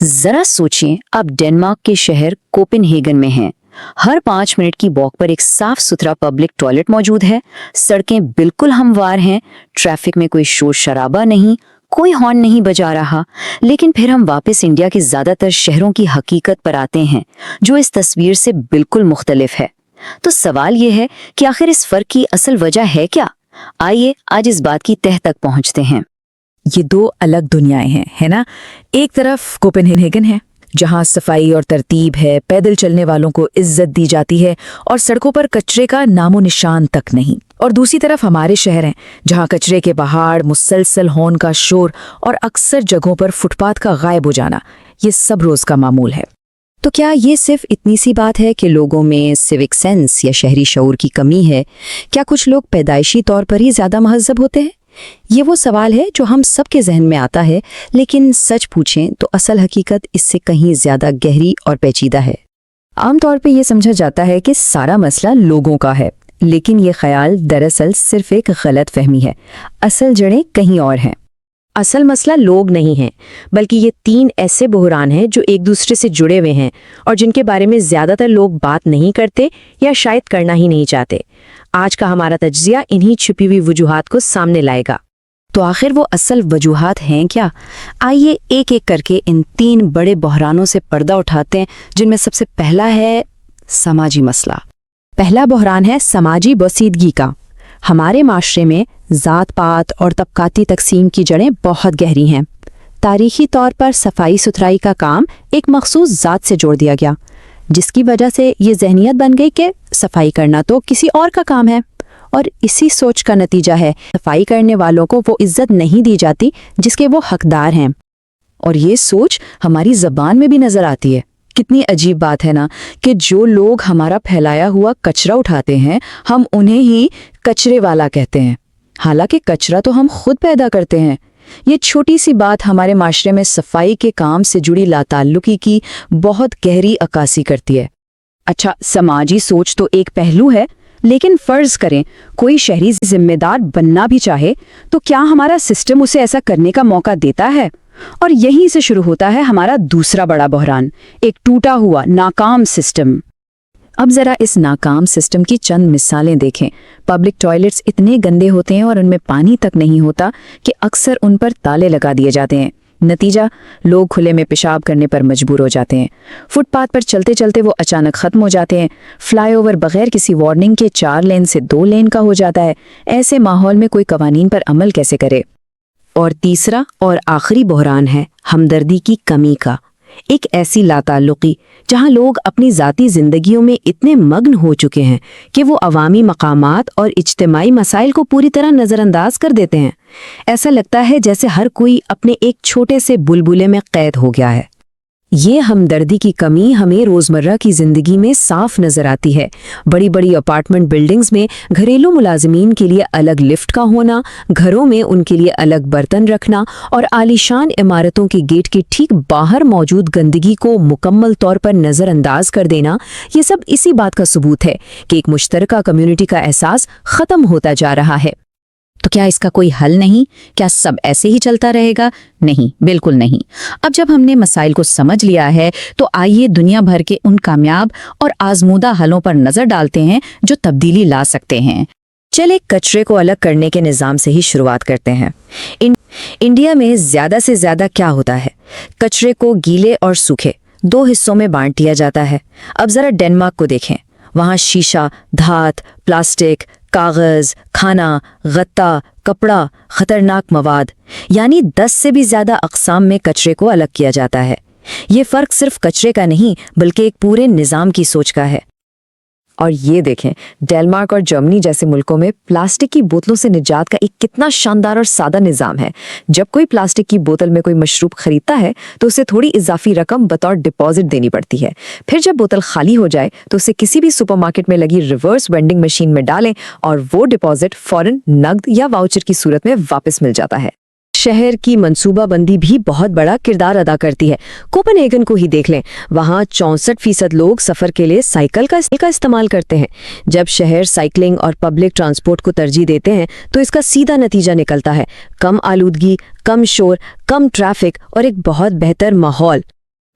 ذرا سوچیں، آپ ڈنمارک کے شہر کوپن ہیگن میں ہیں۔ ہر 5 منٹ کی واک پر ایک صاف ستھرا پبلک ٹوائلٹ موجود ہے، سڑکیں بالکل ہموار ہیں، ٹریفک میں کوئی شور شرابہ نہیں، کوئی ہارن نہیں بجا رہا۔ لیکن پھر ہم واپس انڈیا کے زیادہ تر شہروں کی حقیقت پر آتے ہیں، جو اس تصویر سے بالکل مختلف ہے۔ تو سوال یہ ہے کہ آخر اس فرق کی اصل وجہ ہے کیا؟ آئیے آج اس بات کی تہ تک پہنچتے ہیں۔ یہ دو الگ دنیائیں ہیں، ہے نا؟ ایک طرف کوپن ہیگن ہے، جہاں صفائی اور ترتیب ہے، پیدل چلنے والوں کو عزت دی جاتی ہے اور سڑکوں پر کچرے کا نام و نشان تک نہیں۔ اور دوسری طرف ہمارے شہر ہیں، جہاں کچرے کے پہاڑ، مسلسل ہارن کا شور اور اکثر جگہوں پر فٹ پاتھ کا غائب ہو جانا، یہ سب روز کا معمول ہے۔ تو کیا یہ صرف اتنی سی بات ہے کہ لوگوں میں سیوک سینس یا شہری شعور کی کمی ہے؟ کیا کچھ لوگ پیدائشی طور پر ہی زیادہ مہذب ہوتے ہیں؟ یہ وہ سوال ہے جو ہم سب کے ذہن میں آتا ہے، لیکن سچ پوچھیں تو اصل حقیقت اس سے کہیں زیادہ گہری اور پیچیدہ ہے۔ عام طور پہ یہ سمجھا جاتا ہے کہ سارا مسئلہ لوگوں کا ہے، لیکن یہ خیال دراصل صرف ایک غلط فہمی ہے۔ اصل جڑیں کہیں اور ہیں۔ اصل مسئلہ لوگ نہیں ہیں، بلکہ یہ 3 ایسے بحران ہیں جو ایک دوسرے سے جڑے ہوئے ہیں اور جن کے بارے میں زیادہ تر لوگ بات نہیں کرتے یا شاید کرنا ہی نہیں چاہتے۔ آج کا ہمارا تجزیہ انہی چھپی ہوئی وجوہات کو سامنے لائے گا۔ تو آخر وہ اصل وجوہات ہیں کیا؟ آئیے ایک ایک کر کے ان 3 بڑے بحرانوں سے پردہ اٹھاتے ہیں، جن میں سب سے پہلا ہے سماجی مسئلہ۔ پہلا بحران ہے سماجی بوسیدگی کا۔ ہمارے معاشرے میں ذات پات اور طبقاتی تقسیم کی جڑیں بہت گہری ہیں۔ تاریخی طور پر صفائی ستھرائی کا کام ایک مخصوص ذات سے جوڑ دیا گیا، جس کی وجہ سے یہ ذہنیت بن گئی کہ صفائی کرنا تو کسی اور کا کام ہے، اور اسی سوچ کا نتیجہ ہے صفائی کرنے والوں کو وہ عزت نہیں دی جاتی جس کے وہ حقدار ہیں۔ اور یہ سوچ ہماری زبان میں بھی نظر آتی ہے۔ کتنی عجیب بات ہے نا کہ جو لوگ ہمارا پھیلایا ہوا کچرا اٹھاتے ہیں، ہم انہیں ہی کچرے والا کہتے ہیں، حالانکہ کچرا تو ہم خود پیدا کرتے ہیں۔ یہ چھوٹی سی بات ہمارے معاشرے میں صفائی کے کام سے جڑی لاتعلقی کی بہت گہری عکاسی کرتی ہے۔ اچھا، سماجی سوچ تو ایک پہلو ہے، لیکن فرض کریں کوئی شہری ذمہ دار بننا بھی چاہے تو کیا ہمارا سسٹم اسے ایسا کرنے کا موقع دیتا ہے؟ اور یہیں سے شروع ہوتا ہے ہمارا دوسرا بڑا بحران، ایک ٹوٹا ہوا ناکام سسٹم۔ اب ذرا اس ناکام سسٹم کی چند مثالیں دیکھیں۔ پبلک ٹوائلٹس اتنے گندے ہوتے ہیں اور ان میں پانی تک نہیں ہوتا کہ اکثر ان پر تالے لگا دیے جاتے ہیں۔ نتیجہ، لوگ کھلے میں پیشاب کرنے پر مجبور ہو جاتے ہیں۔ فٹ پاتھ پر چلتے چلتے وہ اچانک ختم ہو جاتے ہیں۔ فلائی اوور بغیر کسی وارننگ کے 4 لین سے 2 لین کا ہو جاتا ہے۔ ایسے ماحول میں کوئی قوانین پر عمل کیسے کرے؟ اور تیسرا اور آخری بحران ہے ہمدردی کی کمی کا۔ ایک ایسی لاتعلقی جہاں لوگ اپنی ذاتی زندگیوں میں اتنے مگن ہو چکے ہیں کہ وہ عوامی مقامات اور اجتماعی مسائل کو پوری طرح نظر انداز کر دیتے ہیں۔ ایسا لگتا ہے جیسے ہر کوئی اپنے ایک چھوٹے سے بلبلے میں قید ہو گیا ہے۔ یہ ہمدردی کی کمی ہمیں روزمرہ کی زندگی میں صاف نظر آتی ہے۔ بڑی بڑی اپارٹمنٹ بلڈنگز میں گھریلو ملازمین کے لیے الگ لفٹ کا ہونا، گھروں میں ان کے لیے الگ برتن رکھنا اور عالیشان عمارتوں کے گیٹ کے ٹھیک باہر موجود گندگی کو مکمل طور پر نظر انداز کر دینا، یہ سب اسی بات کا ثبوت ہے کہ ایک مشترکہ کمیونٹی کا احساس ختم ہوتا جا رہا ہے۔ تو کیا اس کا کوئی حل نہیں؟ کیا سب ایسے ہی چلتا رہے گا؟ نہیں، بالکل نہیں۔ اب جب ہم نے مسائل کو سمجھ لیا ہے تو آئیے دنیا بھر کے ان کامیاب اور آزمودہ حلوں پر نظر ڈالتے ہیں جو تبدیلی لا سکتے ہیں۔ چلے کچرے کو الگ کرنے کے نظام سے ہی شروعات کرتے ہیں۔ انڈیا میں زیادہ سے زیادہ کیا ہوتا ہے؟ کچرے کو گیلے اور سوکھے 2 حصوں میں بانٹ دیا جاتا ہے۔ اب ذرا ڈنمارک کو دیکھیں، وہاں شیشہ، دھات، پلاسٹک، کاغذ، کھانا، غطا، کپڑا، خطرناک مواد، یعنی 10 سے بھی زیادہ اقسام میں کچرے کو الگ کیا جاتا ہے۔ یہ فرق صرف کچرے کا نہیں بلکہ ایک پورے نظام کی سوچ کا ہے۔ اور یہ دیکھیں، ڈنمارک اور جرمنی جیسے ملکوں میں پلاسٹک کی بوتلوں سے نجات کا ایک کتنا شاندار اور سادہ نظام ہے۔ جب کوئی پلاسٹک کی بوتل میں کوئی مشروب خریدتا ہے تو اسے تھوڑی اضافی رقم بطور ڈپازٹ دینی پڑتی ہے۔ پھر جب بوتل خالی ہو جائے تو اسے کسی بھی سپر مارکیٹ میں لگی ریورس وینڈنگ مشین میں ڈالیں اور وہ ڈپازٹ فوراً نقد یا واؤچر کی صورت میں واپس مل جاتا ہے۔ شہر کی منصوبہ بندی بھی بہت بڑا کردار ادا کرتی ہے۔ کوپن ہیگن کو ہی دیکھ لیں، وہاں 64% لوگ سفر کے لیے سائیکل کا استعمال کرتے ہیں۔ جب شہر سائیکلنگ اور پبلک ٹرانسپورٹ کو ترجیح دیتے ہیں تو اس کا سیدھا نتیجہ نکلتا ہے کم آلودگی، کم شور، کم ٹریفک اور ایک بہت بہتر ماحول۔